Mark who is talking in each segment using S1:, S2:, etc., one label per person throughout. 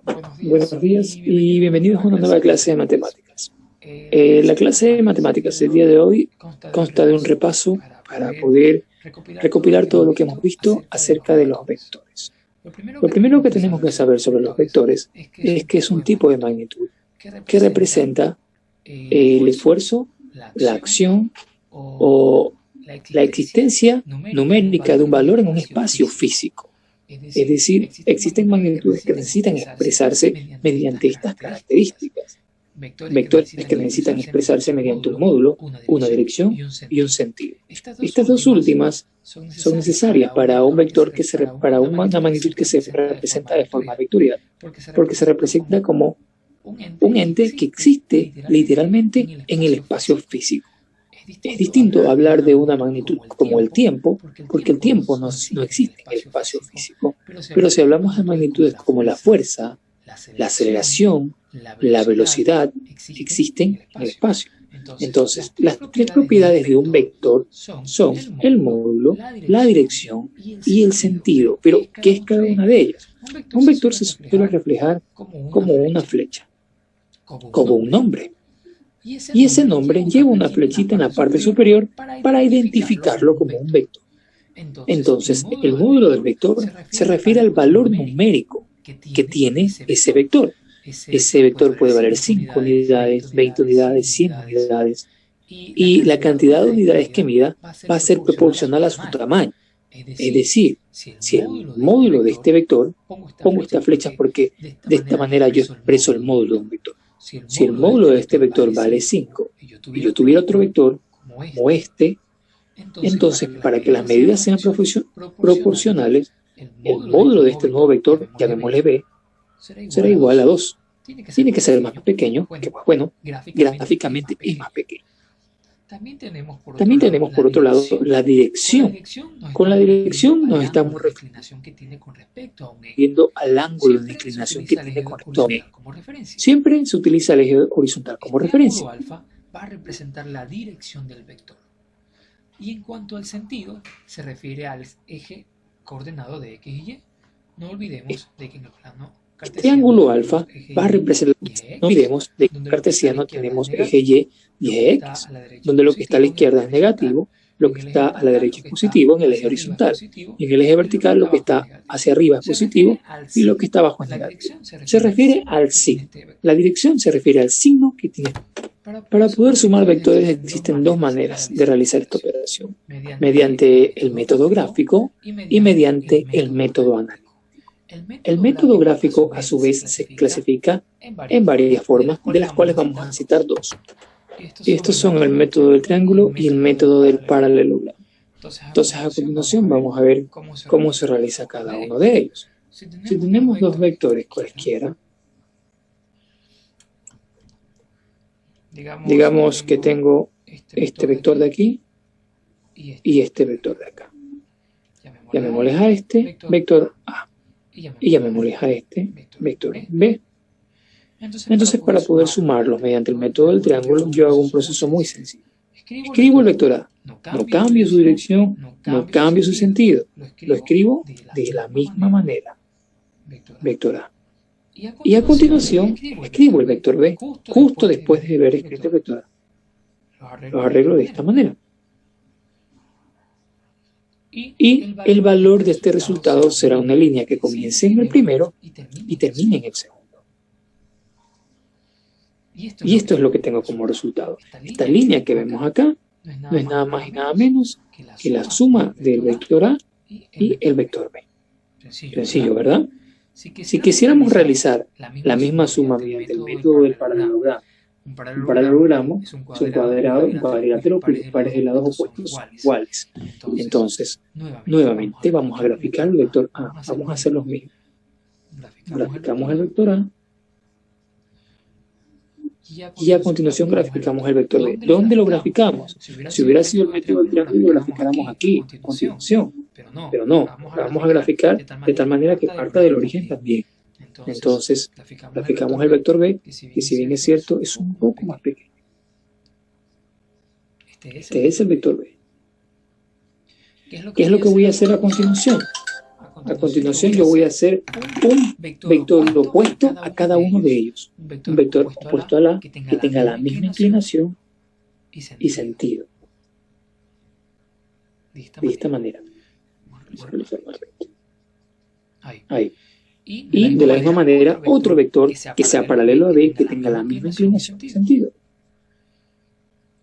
S1: Buenos días y bienvenidos a una nueva clase de matemáticas. La clase de matemáticas del día de hoy consta de un repaso para poder recopilar todo lo que hemos visto acerca de los vectores. Lo primero que tenemos que saber sobre los vectores es que es un tipo de magnitud que representa el esfuerzo, la acción o la existencia numérica de un valor en un espacio físico. Es decir, existen magnitudes que necesitan expresarse mediante estas características. Vectores que necesitan expresarse mediante un módulo, una dirección y un sentido. Estas dos últimas son necesarias para un vector para una magnitud que se representa de forma vectorial, porque se representa como un ente que existe literalmente en el espacio físico. Es distinto hablar de una magnitud como el tiempo, porque el tiempo no existe en el espacio físico, pero si hablamos de magnitudes como la fuerza, la aceleración, la velocidad, existen en el espacio. Entonces, las tres propiedades de un vector son el módulo, la dirección y el sentido. Pero, ¿qué es cada una de ellas? Un vector se suele reflejar como una flecha, como un nombre. Y ese nombre lleva una flechita en la parte superior para identificarlo como un vector. Entonces, el módulo del vector se refiere al valor numérico que tiene ese vector. Ese vector puede valer 5 unidades, 20 unidades, 100 unidades. Y la cantidad de unidades que mida va a ser proporcional a su tamaño. Es decir, si el módulo de este vector, pongo esta flecha porque de esta manera yo expreso el módulo de un vector. Si el módulo de este vector vale 5 y yo tuviera otro vector como este, entonces para que las medidas sean proporcionales, el módulo de este nuevo vector, llamémosle b, será igual a 2. Tiene que ser más pequeño, que bueno, gráficamente es más pequeño. También tenemos por otro lado la dirección. Con la dirección nos estamos refiriendo al ángulo de inclinación que tiene con respecto a B. Siempre se utiliza el eje horizontal como referencia.
S2: Alfa va a representar la dirección del vector. Y en cuanto al sentido, se refiere al eje coordenado de x y y. No olvidemos de que en el plano
S1: este triángulo alfa va a representar, no olvidemos de que en cartesiano tenemos eje y y eje x, donde lo que está a la izquierda es negativo, lo que está a la derecha es positivo en el eje horizontal, y en el eje vertical lo que está hacia arriba es positivo y lo que está abajo es negativo. Se refiere al signo. La dirección se refiere al signo que tiene. Para poder sumar vectores existen dos maneras de realizar esta operación, mediante el método gráfico y mediante el método analítico. El método gráfico, a su vez, se clasifica en varias formas, de las cuales vamos a citar dos. Estos son el método del triángulo y el método del paralelogramo. Entonces, a continuación, vamos a ver cómo se realiza cada uno de ellos. Si tenemos dos vectores cualquiera, digamos que tengo este vector de aquí y este vector de acá. Llamémosle a este vector A. Y llamémosle a este vector B. Entonces, para poder sumarlos mediante el método del triángulo, yo hago un proceso muy sencillo. Escribo el vector A, no cambio su dirección, no cambio su sentido, lo escribo de la misma manera, vector A. Y a continuación, escribo el vector B, justo después de haber escrito el vector A. Los arreglo de esta manera. Y el valor de este resultado será una línea que comience en el primero y termine en el segundo. Y esto es lo que tengo como resultado. Esta línea que vemos acá no es nada más y nada menos que la suma del vector A y el vector B. Sencillo, ¿verdad? Si quisiéramos realizar la misma suma mediante el método del paralelogramo, un paralelogramo es un cuadrado y un cuadrilátero cuyos pares de lados opuestos son iguales. Entonces, nuevamente vamos a graficar el vector A. Vamos a hacer los mismos. Graficamos el vector A. Y a continuación graficamos el vector B. ¿Dónde lo graficamos? Si hubiera sido el método del triángulo, lo graficáramos aquí, a continuación. Pero no, lo vamos a graficar de tal manera que parta del origen también. Entonces, graficamos el vector B, que si bien es cierto, es un poco más pequeño. Este es el vector B. ¿Qué es lo que voy a hacer a continuación? A continuación yo voy a hacer un vector opuesto a cada uno de ellos. Un vector opuesto a la que tenga la misma inclinación y sentido. De esta manera. Ahí. Y de la misma manera, otro vector que sea paralelo a B, que tenga la misma inclinación y sentido.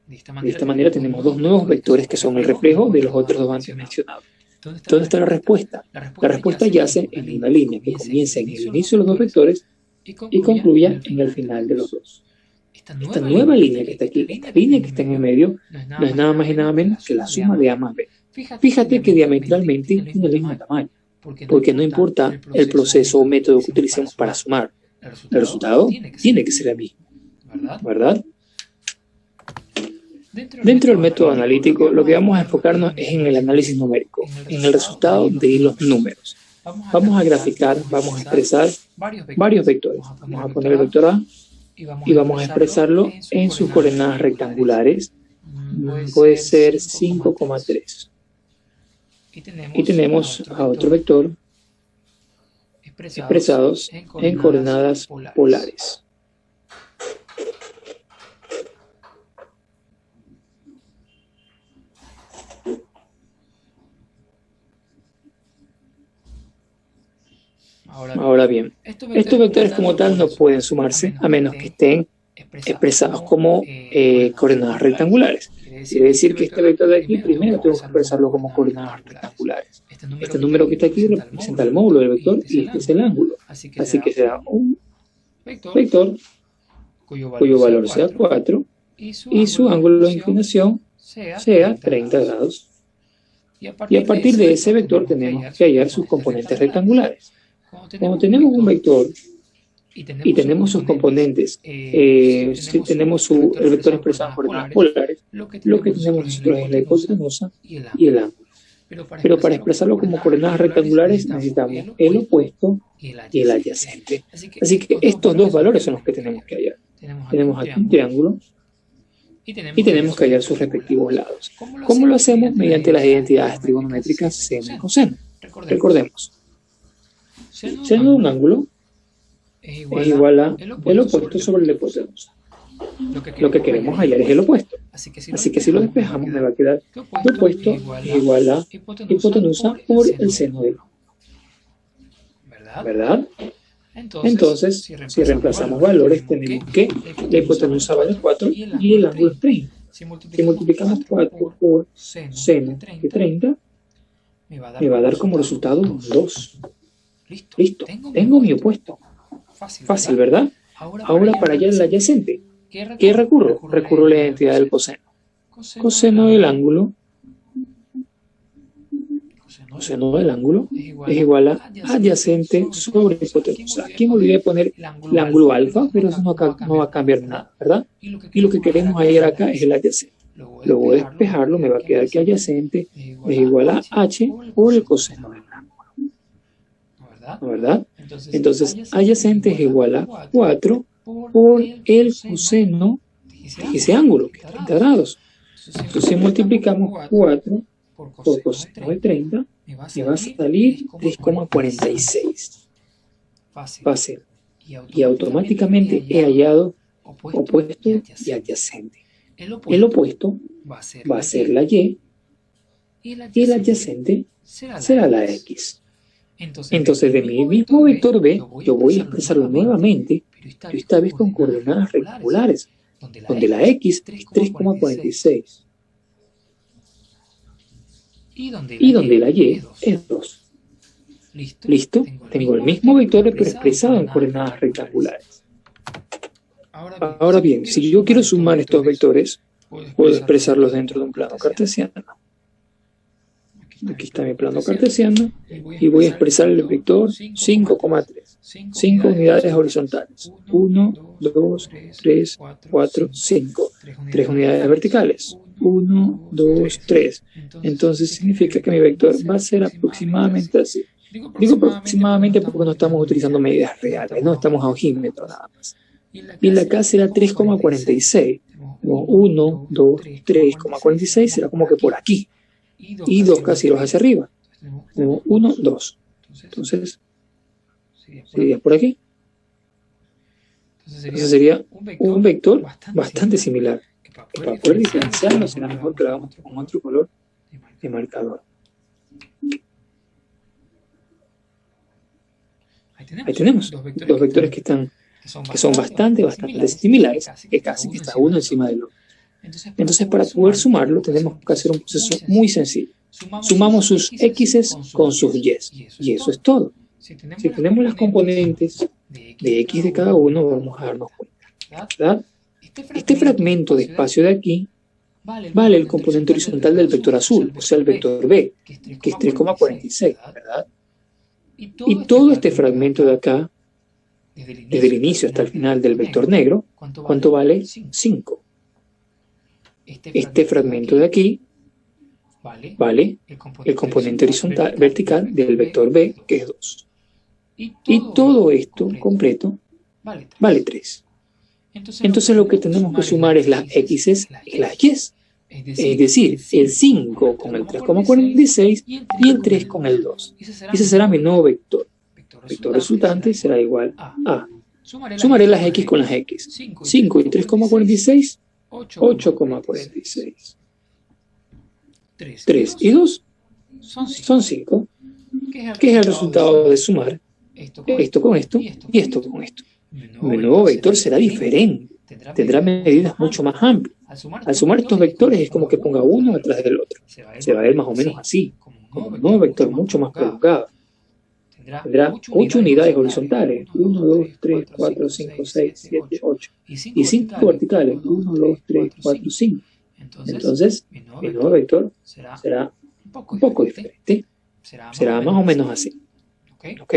S1: De esta manera tenemos dos nuevos vectores que son el reflejo de los otros dos antes mencionados. ¿Dónde está la respuesta? La respuesta yace en una línea que comienza en el inicio de los dos vectores y concluya en el final de los dos. Esta nueva línea que está aquí, esta línea que está en el medio, no es nada más y nada menos que la suma de A más B. Fíjate que diametralmente tiene el mismo tamaño, porque no importa el proceso o método que utilicemos para sumar, el resultado tiene que ser el mismo, ¿verdad? Dentro del método analítico, lo que vamos a enfocarnos es en el análisis numérico, en el resultado de los números. Vamos a graficar, vamos a expresar varios vectores. Vamos a poner el vector A y vamos a expresarlo en sus coordenadas rectangulares. Puede ser 5,3. Y tenemos a otro vector expresados en coordenadas polares. Ahora bien, estos vectores como tal no pueden sumarse a menos que estén expresados como coordenadas rectangulares. Quiere decir que este vector de aquí primero tengo que expresarlo como coordenadas rectangulares. Este número que está aquí representa el módulo del vector y este es el ángulo. Así que será un vector cuyo valor sea 4 y su ángulo de inclinación sea 30 grados. Y a partir de ese vector tenemos que hallar sus componentes rectangulares. Cuando tenemos un vector y tenemos sus componentes, si tenemos el vector expresado en coordenadas polares, lo que tenemos nosotros es la hipotenusa y el ángulo. Pero para expresarlo como coordenadas rectangulares necesitamos el opuesto y el adyacente. Así que estos dos valores son los que tenemos que hallar. Tenemos aquí un triángulo y tenemos que hallar sus respectivos lados. ¿Cómo lo hacemos? Mediante las identidades trigonométricas seno y coseno. Recordemos. Seno de un ángulo es igual a el opuesto sobre la hipotenusa. Lo que queremos hallar es el opuesto. Así que si lo despejamos me va a quedar el opuesto es igual a hipotenusa por el seno del ángulo. ¿Verdad? Entonces, si reemplazamos valores, tenemos que la hipotenusa vale 4 y el ángulo es 30. Si multiplicamos 4 por seno de 30, me va a dar como resultado un 2. Listo, tengo mi opuesto. Fácil, ¿verdad? Ahora para hallar el adyacente, ¿qué recurro? Recurro a la identidad del coseno. Coseno del ángulo es igual a adyacente sobre hipotenusa. Aquí me olvidé de poner el ángulo alfa, pero eso no va a cambiar nada, ¿verdad? Y lo que queremos hallar acá es el adyacente. Luego de despejarlo me va a quedar que adyacente es igual a h por el coseno del ángulo. ¿Verdad? Entonces, adyacente es igual a 4 por el coseno de ese ángulo, que es 30 grados. Entonces, si multiplicamos 4 por coseno de 30, me va a salir 3,46. Fácil. Y automáticamente he hallado opuesto y adyacente. El opuesto va a ser la y el adyacente será la x. Entonces, de mi mismo vector B, yo voy a expresarlo nuevamente, pero esta vez con coordenadas rectangulares, donde la x es 3,46 y donde la y es 2. ¿Listo? Tengo el mismo vector, pero expresado en coordenadas rectangulares. Ahora bien, si yo quiero sumar estos vectores, puedo expresarlos dentro de un plano cartesiano. Aquí está mi plano cartesiano y voy a expresar el vector 5,3. 5 unidades horizontales. 1, 2, 3, 4, 5. 3 unidades verticales. 1, 2, 3. Entonces significa que mi vector va a ser aproximadamente así. Digo aproximadamente porque no estamos utilizando medidas reales, no estamos a ojímetro nada más. Y la K será 3,46. 1, 2, 3,46 será como que por aquí. Y 2 casi los hacia arriba. 1, 2. Entonces, sería por aquí. Entonces sería un vector bastante similar, que para poder diferenciarlo será mejor que lo hagamos con otro color de marcador. Ahí tenemos dos vectores que son bastante similares, que casi que está uno encima del otro. Entonces, para poder sumarlo, tenemos que hacer un proceso muy sencillo. Sumamos sus x's con sus y's, y eso es todo. Si tenemos las componentes de x de cada uno, vamos a darnos cuenta, ¿verdad? Este fragmento de espacio de aquí vale el componente horizontal del vector azul, o sea, el vector b, que es 3,46, ¿verdad? Y todo este fragmento de acá, desde el inicio hasta el final del vector negro, ¿cuánto vale? 5. Este fragmento de aquí vale el componente horizontal vertical del vector b, que es 2. Y todo esto completo vale 3. Entonces lo que tenemos que sumar es las x's y las y's. Es decir, el 5 con el 3,46 y el 3 con el 2. Ese será mi nuevo vector. Vector resultante será igual a. Sumaré las x con las x. 5 y 3,46, 8,46. 3 y 2 son 5, que es el resultado de sumar esto con esto y esto con esto. Mi nuevo vector será diferente, tendrá medidas mucho más amplias. Al sumar estos vectores es como que ponga uno detrás del otro. Se va a ver más o menos así, como un nuevo vector mucho más prolongado. Tendrá 8 unidades horizontales, 1, 2, 3, 4, 5, 6, 7, 8. Y 5 verticales, 1, 2, 3, 4, 5. Entonces, mi nuevo vector será un poco diferente. Será más o menos así. ¿Ok?